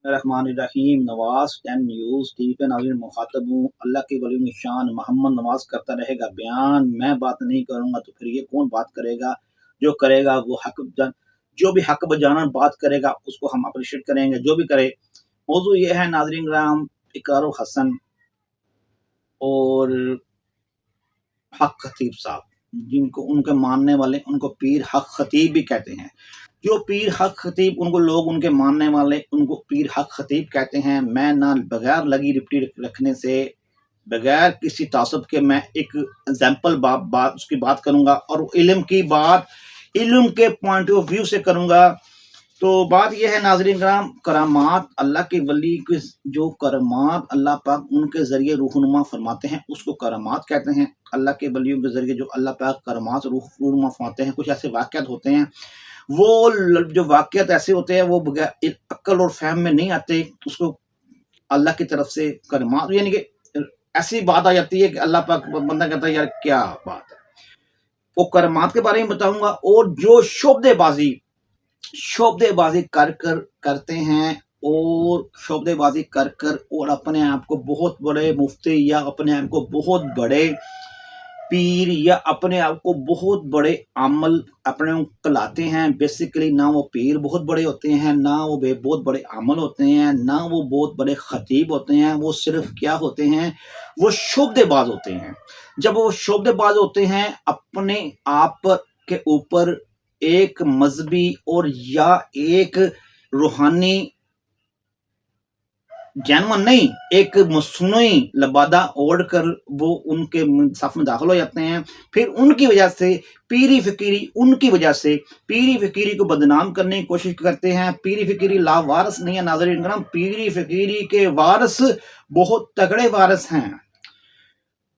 रहमानिर्रहीम। Nawaz 10 news TV पे नाज़रीन मुखातब हूँ। अल्लाह के वली निशान मोहम्मद नवाज करता रहेगा बयान, मैं बात नहीं करूँगा तो फिर ये कौन बात करेगा? जो करेगा वो जो भी हक बजाना बात करेगा उसको हम अप्रिशिएट करेंगे, जो भी करे। मौजू ये है नाज़रीन ग्राम, इकरार हसन और हक खतीब साहब, जिनको उनके मानने वाले उनको पीर हक खतीब भी कहते हैं। जो पीर हक खतीब, उनको लोग उनके मानने वाले उनको पीर हक खतीब कहते हैं। मैं ना बगैर लगी लिपटी रखने से, बगैर किसी तासुब के मैं एक एग्जाम्पल बात उसकी बात करूंगा और इल्म की बात इल्म के पॉइंट ऑफ व्यू से करूंगा। तो बात यह है नाज़रीन कराम, करामात अल्लाह के वली के जो करामात अल्लाह पाक उनके ज़रिए रूहनुमा फरमाते हैं उसको करामात कहते हैं। अल्लाह के वलियों के ज़रिए जो अल्लाह पाक करामात रूहनुमा फरमाते हैं, कुछ ऐसे वाक़यात होते हैं, वो जो वाक़यात ऐसे होते हैं वो बगैर अक्ल और फहम में नहीं आते, उसको अल्लाह की तरफ से करामात, यानी कि ऐसी बात आ जाती है कि अल्लाह पाक बंदा कहता है यार क्या बात है। वो करामात के बारे में बताऊंगा। और जो शोबदेबाजी करते हैं और शोबदेबाजी कर और अपने आप को बहुत बड़े मुफ्ती या अपने आप को बहुत बड़े पीर या अपने आप को बहुत बड़े अमल अपने कहलाते हैं। बेसिकली ना वो पीर बहुत बड़े होते हैं, ना वो बहुत बड़े अमल होते हैं, ना वो बहुत बड़े खतीब होते हैं। वो सिर्फ क्या होते हैं, वो शोबदेबाज होते हैं। जब वो शोबदेबाज होते हैं अपने आप के ऊपर एक मजहबी और या एक रूहानी जैनवन नहीं, एक मसनूई लबादा ओढ़ कर वो उनके साफ में दाखिल हो जाते हैं। फिर उनकी वजह से पीरी फिकीरी को बदनाम करने की कोशिश करते हैं। पीरी फिकीरी लावारस नहीं है नाज़रीन करम, पीरी फिकीरी के वारस बहुत तगड़े वारस हैं।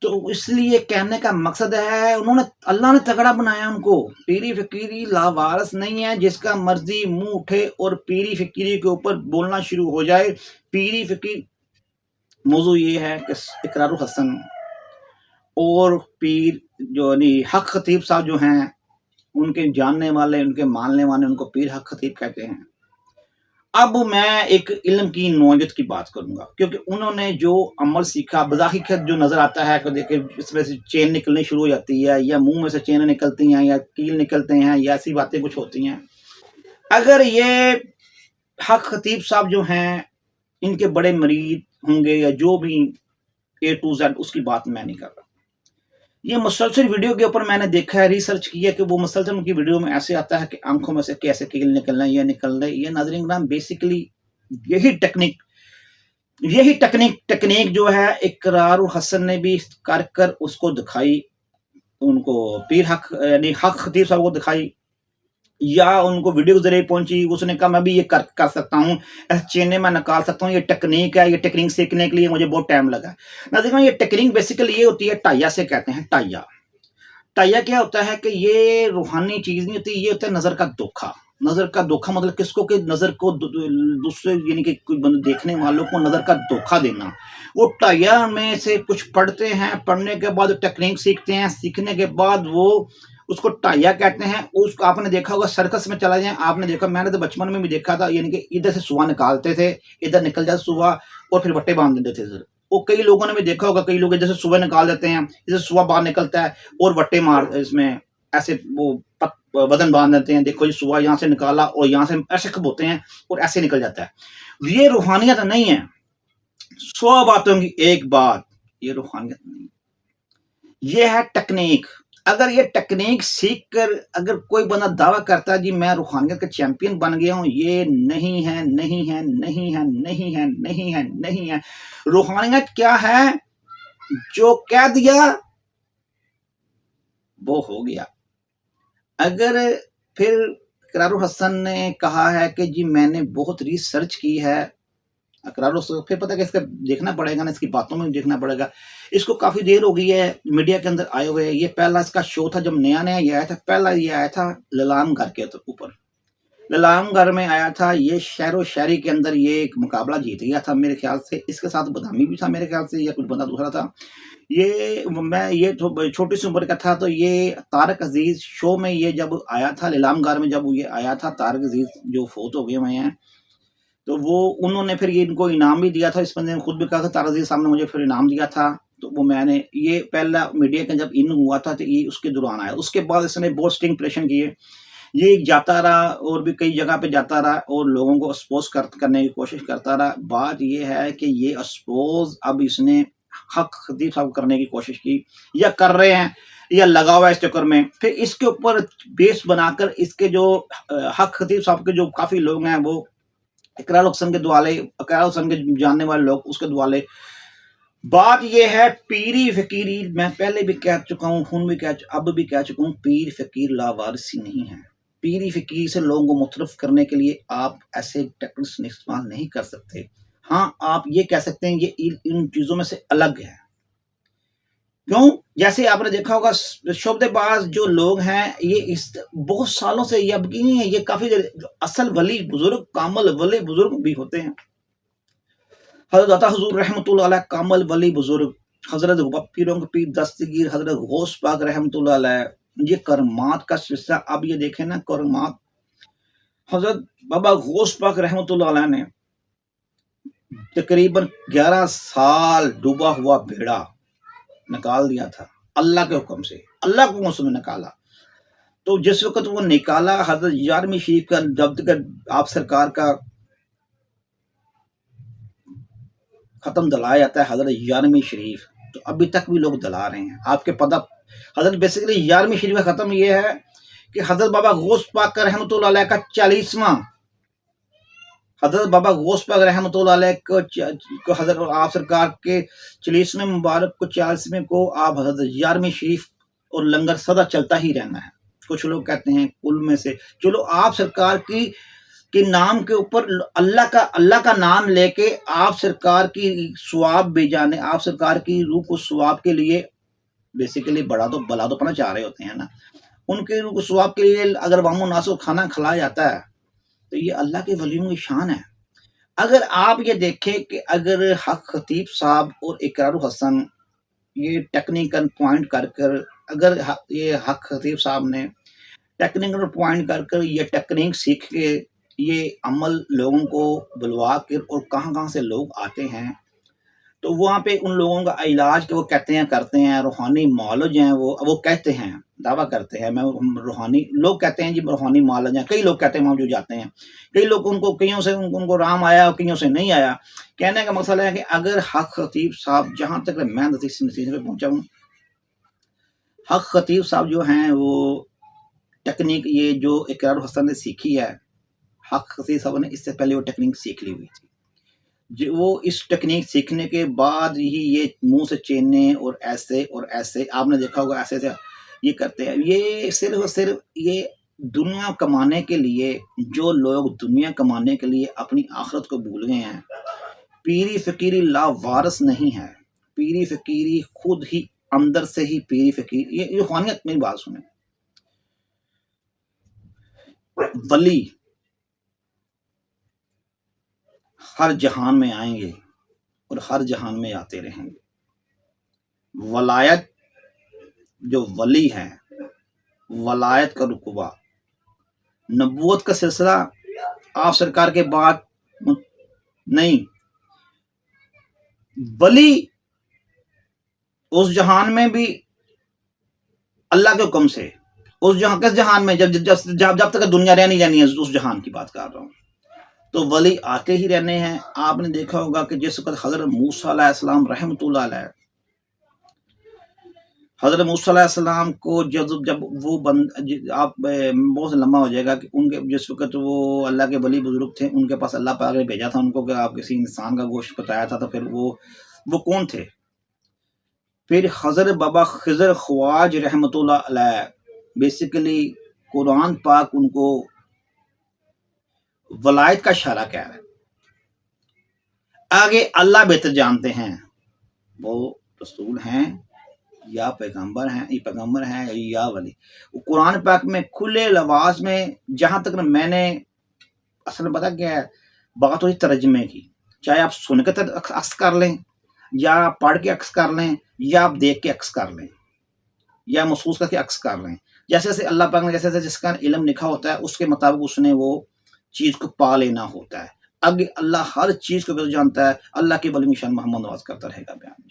तो इसलिए कहने का मकसद है, उन्होंने अल्लाह ने तगड़ा बनाया उनको। पीरी फिकीरी लावारस नहीं है, जिसका मर्जी मुंह उठे और पीरी फिकीरी के ऊपर बोलना शुरू हो जाए। पीरी फिकीर मौजू ये है कि इकरार हसन और पीर जो हक खतीब साहब जो हैं, उनके जानने वाले उनके मानने वाले उनको पीर हक खतीब कहते हैं। अब मैं एक इल्म की नौयत की बात करूंगा, क्योंकि उन्होंने जो अमल सीखा बज़ाहिर जो नजर आता है कि देखिए इसमें से चेन निकलनी शुरू हो जाती है, या मुंह में से चेन निकलती हैं, या कील निकलते हैं, या ऐसी बातें कुछ होती हैं। अगर ये हक खतीब साहब जो हैं इनके बड़े मरीद होंगे या जो भी A to Z, उसकी बात मैं नहीं कर रहा। ये मुसलसल वीडियो के ऊपर मैंने देखा है, रिसर्च किया कि वो मुसलसल उनकी वीडियो में ऐसे आता है कि आंखों में से कैसे कील निकलना, ये निकल रहे, ये नाज़रीन ग्राम बेसिकली यही टेक्निक जो है इकरार हसन ने भी कर उसको दिखाई, उनको पीर हक यानी हक खतीब साहब को दिखाई, या उनको वीडियो के जरिए पहुंची। उसने कहा मैं भी ये कर सकता हूँ, ऐसे चेने में निकाल सकता हूँ, ये टेक्निक है। ये टेक्निक सीखने के लिए मुझे बहुत टाइम लगा। ना देखो, ये टेक्निक बेसिकली ये होती है, टाइया से कहते हैं। टाइया क्या होता है कि ये रूहानी चीज नहीं होती, ये होता है नजर का धोखा। मतलब किसको कि नजर को दूसरे यानी कि कोई बंदे देखने वालों को नजर का धोखा देना। वो टाइया में से कुछ पढ़ते हैं, पढ़ने के बाद टेक्निक सीखते हैं, सीखने के बाद वो उसको टाइया कहते हैं। उसको आपने देखा होगा, सर्कस में चला जाए, आपने देखा, मैंने तो बचपन में भी देखा था, यानी कि इधर से सुआ निकालते थे, इधर निकल जाए सुआ और फिर बट्टे बांध देते थे। वो कई लोगों ने भी देखा होगा, कई लोग जैसे सुबह निकाल देते हैं, जैसे सुबह बाहर निकलता है और वट्टे मार इसमें ऐसे वो वजन बांध देते हैं। देखो जी सुबह यहाँ से निकाला और यहाँ से ऐसे खबोते हैं और ऐसे निकल जाता है। ये रूहानियत नहीं है। 100 बातों की एक बात, ये रूहानियत नहीं, ये है टेक्निक। अगर ये टेक्निक सीख कर अगर कोई बंदा दावा करता है जी मैं रूहानियत का चैंपियन बन गया हूं, ये नहीं है। रूहानियत क्या है? जो कह दिया वो हो गया। अगर फिर इकरार हसन ने कहा है कि जी मैंने बहुत रिसर्च की है, इकरार फिर पता है कि इसका देखना पड़ेगा ना, इसकी बातों में देखना पड़ेगा। इसको काफी देर हो गई है मीडिया के अंदर आए हुए। ये पहला इसका शो था जब नया ये आया था, पहला ये आया था ललाम घर के ऊपर, ललाम घर में आया था। ये शहर व शायरी के अंदर ये एक मुकाबला जीत गया था मेरे ख्याल से। इसके साथ बदामी भी था मेरे ख्याल से, या कुछ बंदा दूसरा था। ये छोटी सी उम्र का था। तो ये तारक अजीज शो में ये जब आया था, ललाम घर में जब ये आया था, तारक अजीज जो फोत हो गए हुए हैं, تو وہ انہوں نے پھر یہ ان کو انعام بھی دیا تھا، اس بندے نے خود بھی کہا تھا تارضی صاحب نے مجھے پھر انعام دیا تھا، تو وہ میں نے یہ پہلا میڈیا کا جب ان ہوا تھا تو یہ اس کے دوران آیا. اس کے بعد اس نے بہت سٹنگ پریشن کیے، یہ جاتا رہا اور بھی کئی جگہ پہ جاتا رہا اور لوگوں کو اسپوز کرنے کی کوشش کرتا رہا. بات یہ ہے کہ یہ اسپوز اب اس نے حق خطیب صاحب کرنے کی کوشش کی یا کر رہے ہیں یا لگا ہوا ہے اس چکر میں. پھر اس کے اوپر بیس بنا کر اس کے جو حق خطیب صاحب کے جو کافی لوگ ہیں وہ اقرار حسن کے دوالے، اقرار حسن کے جاننے والے لوگ اس کے دوالے. بات یہ ہے پیری فقیری، میں پہلے بھی کہہ چکا ہوں، اب بھی کہہ چکا ہوں، پیر فقیر لاوارثی نہیں ہے. پیری فقیر سے لوگوں کو مترف کرنے کے لیے آپ ایسے ٹیکنکس استعمال نہیں کر سکتے. ہاں آپ یہ کہہ سکتے ہیں یہ ان چیزوں میں سے الگ ہے. کیوں؟ جیسے آپ نے دیکھا ہوگا شعبدے باز جو لوگ ہیں یہ بہت سالوں سے، یہ اب کی نہیں ہے، یہ کافی اصل ولی بزرگ، کامل ولی بزرگ بھی ہوتے ہیں. حضرت عطا حضور رحمۃ اللہ علیہ کامل ولی بزرگ، حضرت پیروں کے پیر دستگیر حضرت غوث پاک رحمۃ اللہ علیہ، یہ کرمات کا سلسلہ. اب یہ دیکھیں نا کرمات، حضرت بابا غوث پاک رحمۃ اللہ علیہ نے تقریباً 11 سال ڈوبا ہوا بیڑا نکال دیا تھا اللہ کے حکم سے، اللہ کے حکم سے نکالا. تو جس وقت وہ نکالا، حضرت 11ویں شریف کا جب تک آپ سرکار کا ختم دلایا جاتا ہے حضرت 11ویں شریف، تو ابھی تک بھی لوگ دلا رہے ہیں. آپ کے پتہ حضرت بیسیکلی 11ویں شریف کا ختم یہ ہے کہ حضرت بابا غوث پاک کا رحمۃ اللہ علیہ کا 40واں، حضرت بابا غوث پاک رحمۃ اللہ علیہ کو حضرت آپ سرکار کے 40ویں مبارک کو 40ویں کو آپ حضرت 11ویں شریف اور لنگر سدا چلتا ہی رہنا ہے. کچھ لوگ کہتے ہیں کل میں سے چلو آپ سرکار کے نام کے اوپر اللہ کا نام لے کے آپ سرکار کی ثواب بھیجانے، آپ سرکار کی روح کو ثواب کے لیے بیسیکلی بلا تو پنا چاہ رہے ہوتے ہیں نا، ان کے روح کو ثواب کے لیے اگر عوام الناس کو کھانا کھلایا جاتا ہے تو یہ اللہ کے ولیوں کی شان ہے. اگر آپ یہ دیکھیں کہ اگر حق خطیب صاحب اور اقرار حسن یہ ٹیکنیکل پوائنٹ کر کر، اگر یہ حق خطیب صاحب نے ٹیکنیکل پوائنٹ کر کر یہ ٹیکنیک سیکھ کے یہ عمل لوگوں کو بلوا کر، اور کہاں سے لوگ آتے ہیں تو وہاں پہ ان لوگوں کا علاج کہ وہ کہتے ہیں کرتے ہیں، روحانی معالج ہیں وہ کہتے ہیں، دعویٰ کرتے ہیں میں روحانی، لوگ کہتے ہیں جی روحانی معالج ہیں، کئی لوگ کہتے ہیں وہاں جو جاتے ہیں، کئی لوگ کئیوں سے ان کو رام آیا اور کئیوں سے نہیں آیا. کہنے کا مسئلہ ہے کہ اگر حق خطیب صاحب، جہاں تک میں نتیجے پہ پہنچا ہوں، حق خطیب صاحب جو ہیں وہ ٹیکنیک یہ جو اقرار حسن نے سیکھی ہے، حق خطیب صاحب نے اس سے پہلے وہ ٹیکنیک سیکھ لی ہوئی تھی. وہ اس ٹیکنیک سیکھنے کے بعد ہی یہ منہ سے چیننے اور ایسے آپ نے دیکھا ہوگا ایسے یہ کرتے ہیں. یہ صرف اور صرف یہ دنیا کمانے کے لیے، جو لوگ دنیا کمانے کے لیے اپنی آخرت کو بھول گئے ہیں. پیری فقیری لا وارث نہیں ہے، پیری فقیری خود ہی اندر سے ہی پیری فقیر، یہ روحانیت میں بات سنیں. ولی ہر جہان میں آئیں گے اور ہر جہان میں آتے رہیں گے. ولایت جو ولی ہے، ولایت کا رقبہ، نبوت کا سلسلہ آپ سرکار کے بعد نہیں. ولی اس جہان میں بھی اللہ کے حکم سے، اس جہاں کس جہان میں جب تک دنیا رہنی ہے اس جہان کی بات کر رہا ہوں، تو ولی آتے ہی رہنے ہیں. آپ نے دیکھا ہوگا کہ جس وقت حضرت موسیٰ علیہ السلام رحمۃ اللہ علیہ، حضرت موسیٰ علیہ السلام کو جب وہ آپ بہت لمبا ہو جائے گا کہ ان کے جس وقت وہ اللہ کے ولی بزرگ تھے، ان کے پاس اللہ پاک نے بھیجا تھا ان کو کہ آپ کسی انسان کا گوشت بتایا تھا، تو پھر وہ کون تھے؟ پھر حضرت بابا خضر خواج رحمۃ اللہ علیہ، بیسیکلی قرآن پاک ان کو ولایت کا اشارہ کہہ رہا ہے. آگے اللہ بہتر جانتے ہیں وہ رسول ہیں یا پیغمبر ہیں یا ولی. قرآن پاک میں کھلے لفاظ میں، جہاں تک میں نے اصل میں پتا کیا ہے، بات ہوئی ترجمے کی، چاہے آپ سن کے عکس کر لیں یا پڑھ کے عکس کر لیں یا آپ دیکھ کے عکس کر لیں یا محسوس کر کے عکس کر لیں. جیسے اللہ پاک نے جیسے جس کا علم لکھا ہوتا ہے اس کے مطابق اس نے وہ چیز کو پا لینا ہوتا ہے. آگے اللہ ہر چیز کو جانتا ہے. اللہ کے ولی شان محمد نواز کرتا رہے گا بیان.